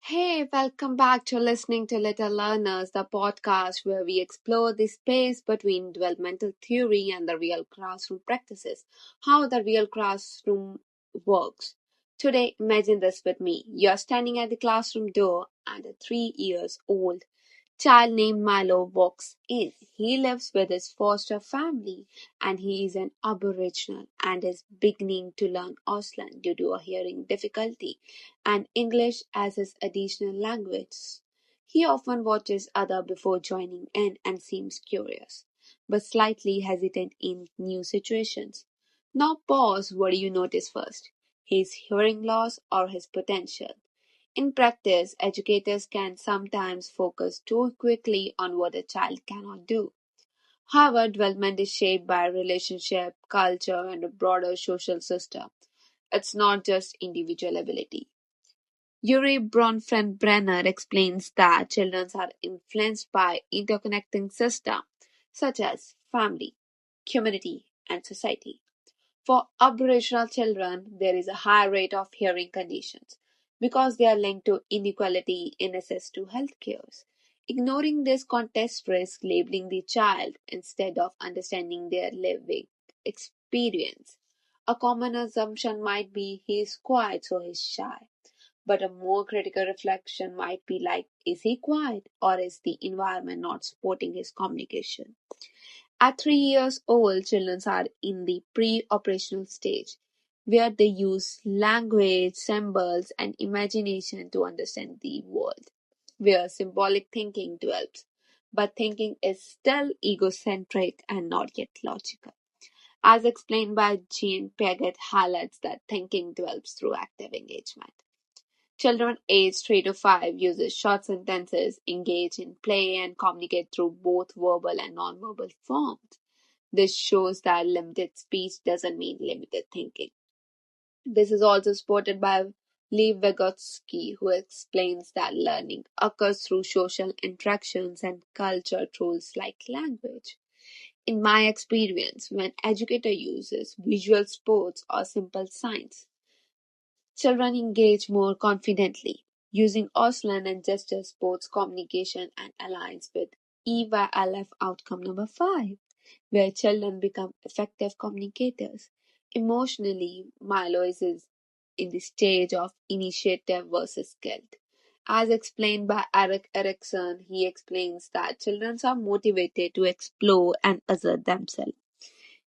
Hey, welcome back to listening to Little Learners, the podcast where we explore the space between developmental theory and the real classroom practices, how the real classroom works. Today, imagine this with me. You're standing at the classroom door and a 3 years old child named Milo walks in. He lives with his foster family and he is an Aboriginal and is beginning to learn Auslan due to a hearing difficulty and English as his additional language. He often watches other before joining in and seems curious, but slightly hesitant in new situations. Now pause, what do you notice first? His hearing loss or his potential? In practice, educators can sometimes focus too quickly on what a child cannot do. However, development is shaped by relationship, culture, and a broader social system. It's not just individual ability. Yuri Bronfenbrenner explains that children are influenced by interconnecting systems such as family, community, and society. For Aboriginal children, there is a high rate of hearing conditions because they are linked to inequality in access to health care. Ignoring this context risks labeling the child instead of understanding their living experience. A common assumption might be he is quiet, so he's shy. But a more critical reflection might be like, is he quiet or is the environment not supporting his communication? At 3 years old, children are in the pre-operational stage, where they use language, symbols, and imagination to understand the world, where symbolic thinking develops. But thinking is still egocentric and not yet logical. As explained by Jean Piaget highlights that thinking develops through active engagement. Children aged 3 to 5 use short sentences, engage in play, and communicate through both verbal and nonverbal forms. This shows that limited speech doesn't mean limited thinking. This is also supported by Lev Vygotsky, who explains that learning occurs through social interactions and culture tools like language. In my experience, when educator uses visual sports or simple signs, children engage more confidently. Using Auslan and gesture sports communication and aligns with EYLF outcome number 5, where children become effective communicators. Emotionally, Milo is in the stage of initiative versus guilt. As explained by Eric Erikson, he explains that children are motivated to explore and assert themselves.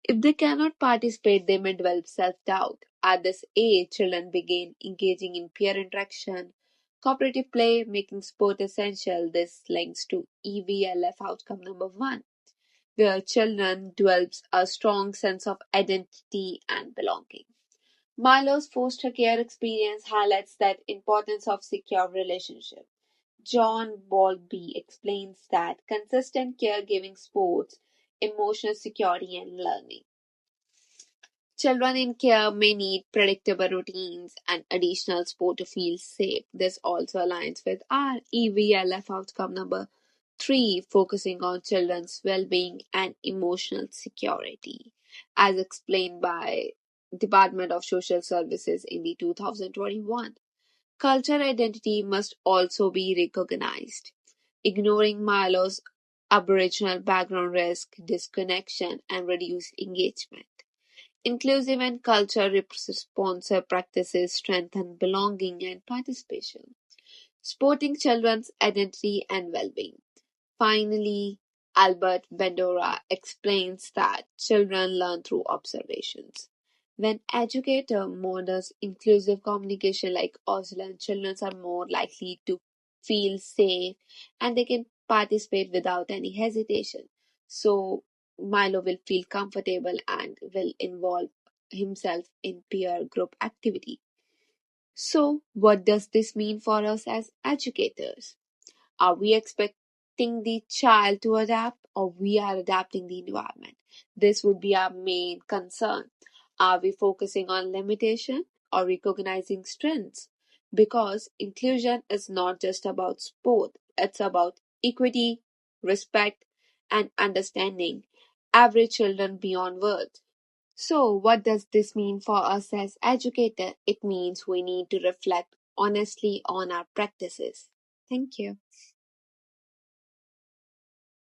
If they cannot participate, they may develop self-doubt. At this age, children begin engaging in peer interaction, cooperative play, making sport essential. This links to EVLF outcome number 1, where children develops a strong sense of identity and belonging. Milo's foster care experience highlights that importance of secure relationship. John Bowlby explains that consistent caregiving supports emotional security and learning. Children in care may need predictable routines and additional support to feel safe. This also aligns with our EVLF outcome number 3, focusing on children's well-being and emotional security, as explained by Department of Social Services in the 2021. Cultural identity must also be recognized. Ignoring Milo's Aboriginal background risk disconnection and reduce engagement. Inclusive and culture responsive practices strengthen belonging and participation, supporting children's identity and well-being. Finally, Albert Bandura explains that children learn through observations. When educator models inclusive communication like Auslan, children are more likely to feel safe and they can participate without any hesitation. So Milo will feel comfortable and will involve himself in peer group activity. So, what does this mean for us as educators? Are we expecting the child to adapt or we are adapting the environment? This would be our main concern. Are we focusing on limitation or recognizing strengths? Because inclusion is not just about sport, it's about equity, respect, and understanding every children beyond words. So, what does this mean for us as educators? It means we need to reflect honestly on our practices. Thank you.